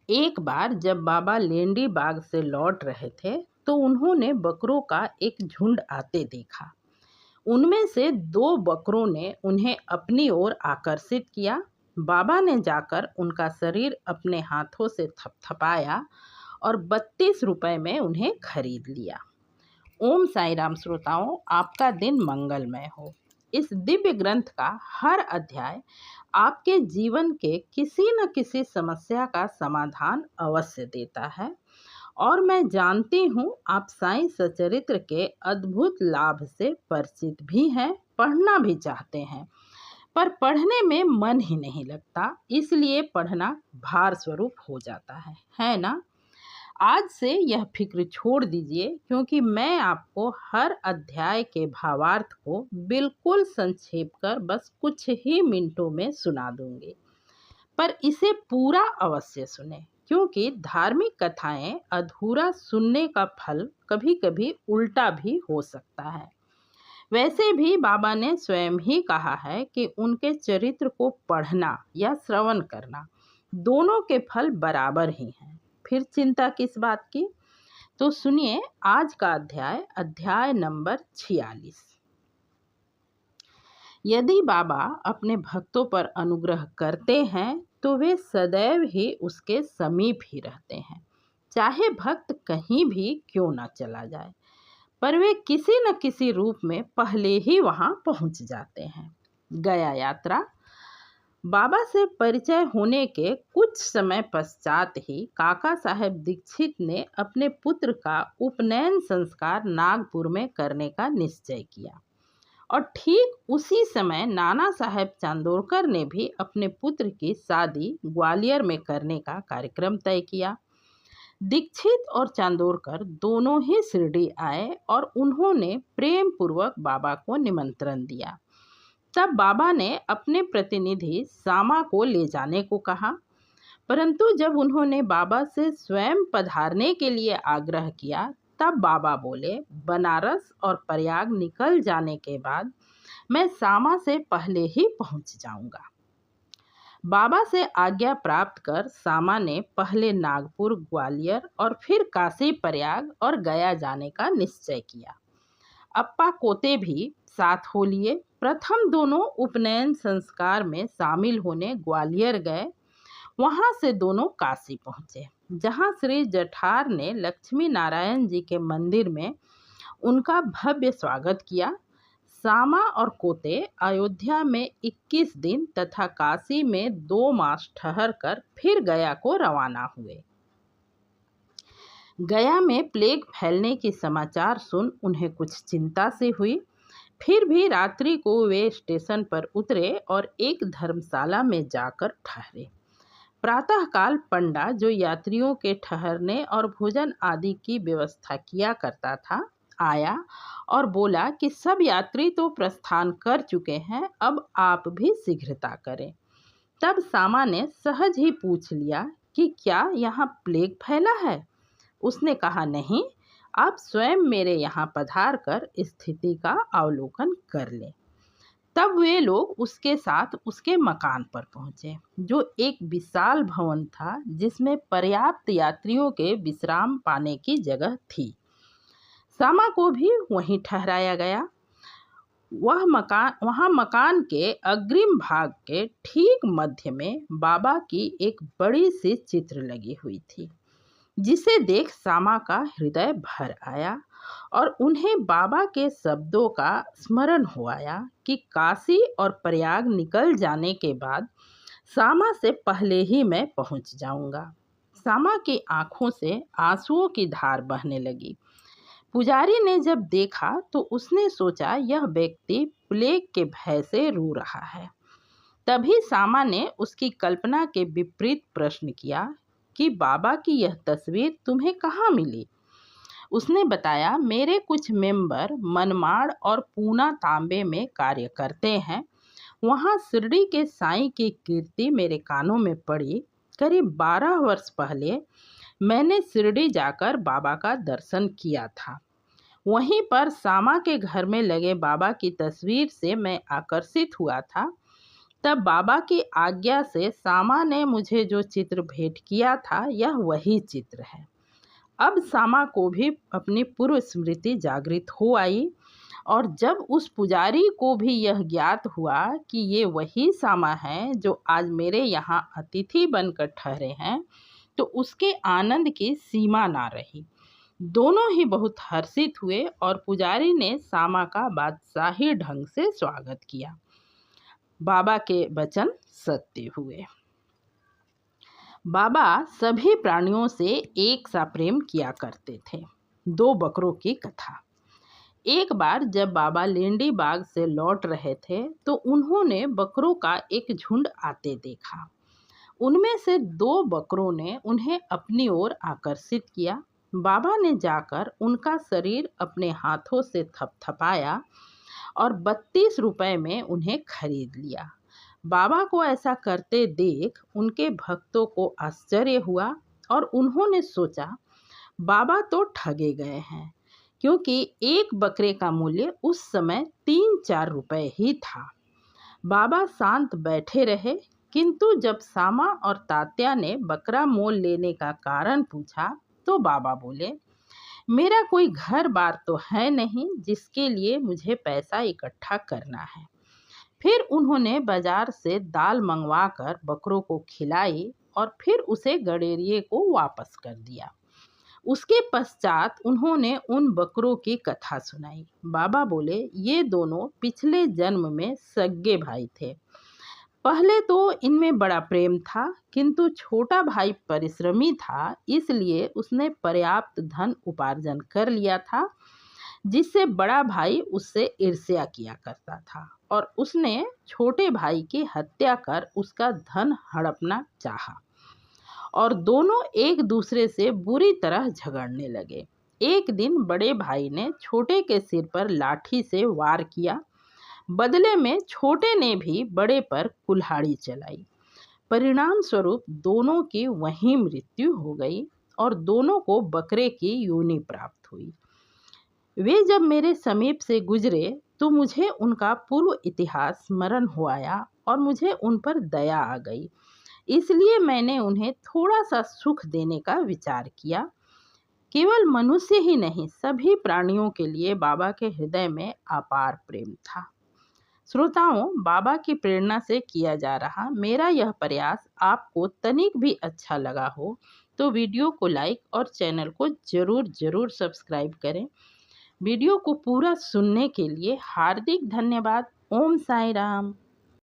एक बार जब बाबा लेंडी बाग से लौट रहे थे तो उन्होंने बकरों का एक झुंड आते देखा। उनमें से दो बकरों ने उन्हें अपनी ओर आकर्षित किया। बाबा ने जाकर उनका शरीर अपने हाथों से थपथपाया और 32 रुपए में उन्हें खरीद लिया। ओम साई राम श्रोताओं, आपका दिन मंगलमय हो। इस दिव्य ग्रंथ का हर अध्याय आपके जीवन के किसी न किसी समस्या का समाधान अवश्य देता है और मैं जानती हूँ आप साईं सचरित्र के अद्भुत लाभ से परिचित भी हैं, पढ़ना भी चाहते हैं, पर पढ़ने में मन ही नहीं लगता, इसलिए पढ़ना भार स्वरूप हो जाता है ना। आज से यह फिक्र छोड़ दीजिए, क्योंकि मैं आपको हर अध्याय के भावार्थ को बिल्कुल संक्षेप कर बस कुछ ही मिनटों में सुना दूंगी। पर इसे पूरा अवश्य सुने, क्योंकि धार्मिक कथाएं अधूरा सुनने का फल कभी कभी उल्टा भी हो सकता है। वैसे भी बाबा ने स्वयं ही कहा है कि उनके चरित्र को पढ़ना या श्रवण करना दोनों के फल बराबर ही हैं। फिर चिंता किस बात की। तो सुनिए आज का अध्याय नंबर 46। यदि बाबा अपने भक्तों पर अनुग्रह करते हैं तो वे सदैव ही उसके समीप ही रहते हैं, चाहे भक्त कहीं भी क्यों न चला जाए, पर वे किसी न किसी रूप में पहले ही वहां पहुंच जाते हैं। गया यात्रा। बाबा से परिचय होने के कुछ समय पश्चात ही काका साहेब दीक्षित ने अपने पुत्र का उपनयन संस्कार नागपुर में करने का निश्चय किया और ठीक उसी समय नाना साहेब चांदोरकर ने भी अपने पुत्र की शादी ग्वालियर में करने का कार्यक्रम तय किया। दीक्षित और चांदोरकर दोनों ही शिरडी आए और उन्होंने प्रेम पूर्वक बाबा को निमंत्रण दिया। तब बाबा ने अपने प्रतिनिधि सामा को ले जाने को कहा, परंतु जब उन्होंने बाबा से स्वयं पधारने के लिए आग्रह किया तब बाबा बोले, बनारस और प्रयाग निकल जाने के बाद मैं सामा से पहले ही पहुंच जाऊंगा। बाबा से आज्ञा प्राप्त कर सामा ने पहले नागपुर, ग्वालियर और फिर काशी, प्रयाग और गया जाने का निश्चय किया। अप्पा कोते भी साथ हो लिए। प्रथम दोनों उपनयन संस्कार में शामिल होने ग्वालियर गए। वहां से दोनों काशी पहुंचे, जहां श्री जठार ने लक्ष्मी नारायण जी के मंदिर में उनका भव्य स्वागत किया। सामा और कोते अयोध्या में 21 दिन तथा काशी में 2 मास ठहर कर फिर गया को रवाना हुए। गया में प्लेग फैलने के समाचार सुन उन्हें कुछ चिंता से हुई। फिर भी रात्रि को वे स्टेशन पर उतरे और एक धर्मशाला में जाकर ठहरे। प्रातःकाल पंडा, जो यात्रियों के ठहरने और भोजन आदि की व्यवस्था किया करता था, आया और बोला कि सब यात्री तो प्रस्थान कर चुके हैं, अब आप भी शीघ्रता करें। तब सामा ने सहज ही पूछ लिया कि क्या यहाँ प्लेग फैला है। उसने कहा, नहीं, आप स्वयं मेरे यहाँ पधार कर स्थिति का अवलोकन कर लें। तब वे लोग उसके साथ उसके मकान पर पहुंचे, जो एक विशाल भवन था जिसमें पर्याप्त यात्रियों के विश्राम पाने की जगह थी। सामा को भी वहीं ठहराया गया। वहाँ मकान के अग्रिम भाग के ठीक मध्य में बाबा की एक बड़ी सी चित्र लगी हुई थी, जिसे देख सामा का हृदय भर आया और उन्हें बाबा के शब्दों का स्मरण हो आया कि काशी और प्रयाग निकल जाने के बाद सामा से पहले ही मैं पहुंच जाऊंगा। सामा की आंखों से आंसुओं की धार बहने लगी। पुजारी ने जब देखा तो उसने सोचा यह व्यक्ति प्लेग के भय से रो रहा है। तभी सामा ने उसकी कल्पना के विपरीत प्रश्न किया कि बाबा की यह तस्वीर तुम्हें कहाँ मिली। उसने बताया, मेरे कुछ मेंबर मनमाड़ और पूना तांबे में कार्य करते हैं। वहाँ शिरडी के साईं की कीर्ति मेरे कानों में पड़ी। करीब 12 वर्ष पहले मैंने शिरडी जाकर बाबा का दर्शन किया था। वहीं पर सामा के घर में लगे बाबा की तस्वीर से मैं आकर्षित हुआ था। तब बाबा की आज्ञा से सामा ने मुझे जो चित्र भेंट किया था यह वही चित्र है। अब सामा को भी अपनी पूर्व स्मृति जागृत हो आई और जब उस पुजारी को भी यह ज्ञात हुआ कि ये वही सामा है जो आज मेरे यहाँ अतिथि बनकर ठहरे हैं, तो उसके आनंद की सीमा ना रही। दोनों ही बहुत हर्षित हुए और पुजारी ने सामा का बादशाही ढंग से स्वागत किया। बाबा के वचन सत्य हुए। बाबा सभी प्राणियों से एक सा प्रेम किया करते थे। 2 बकरों की कथा। एक बार जब बाबा लेंडी बाग से लौट रहे थे तो उन्होंने बकरों का एक झुंड आते देखा। उनमें से 2 बकरों ने उन्हें अपनी ओर आकर्षित किया। बाबा ने जाकर उनका शरीर अपने हाथों से थपथपाया और 32 रुपए में उन्हें खरीद लिया। बाबा को ऐसा करते देख उनके भक्तों को आश्चर्य हुआ और उन्होंने सोचा बाबा तो ठगे गए हैं, क्योंकि एक बकरे का मूल्य उस समय 3-4 रुपए ही था। बाबा शांत बैठे रहे, किंतु जब सामा और तात्या ने बकरा मोल लेने का कारण पूछा तो बाबा बोले, मेरा कोई घर बार तो है नहीं जिसके लिए मुझे पैसा इकट्ठा करना है। फिर उन्होंने बाजार से दाल मंगवाकर बकरों को खिलाई और फिर उसे गडेरिये को वापस कर दिया। उसके पश्चात उन्होंने उन बकरों की कथा सुनाई। बाबा बोले, ये दोनों पिछले जन्म में सगे भाई थे। पहले तो इनमें बड़ा प्रेम था, किंतु छोटा भाई परिश्रमी था, इसलिए उसने पर्याप्त धन उपार्जन कर लिया था, जिससे बड़ा भाई उससे ईर्ष्या किया करता था और उसने छोटे भाई की हत्या कर उसका धन हड़पना चाहा और दोनों एक दूसरे से बुरी तरह झगड़ने लगे। एक दिन बड़े भाई ने छोटे के सिर पर लाठी से वार किया। बदले में छोटे ने भी बड़े पर कुल्हाड़ी चलाई। परिणाम स्वरूप दोनों की वहीं मृत्यु हो गई और दोनों को बकरे की योनि प्राप्त हुई। वे जब मेरे समीप से गुजरे तो मुझे उनका पूर्व इतिहास स्मरण हो आया और मुझे उन पर दया आ गई। इसलिए मैंने उन्हें थोड़ा सा सुख देने का विचार किया। केवल मनुष्य ही नहीं, सभी प्राणियों के लिए बाबा के हृदय में अपार प्रेम था। श्रोताओं, बाबा की प्रेरणा से किया जा रहा मेरा यह प्रयास आपको तनिक भी अच्छा लगा हो तो वीडियो को लाइक और चैनल को जरूर सब्सक्राइब करें। वीडियो को पूरा सुनने के लिए हार्दिक धन्यवाद। ओम साई राम।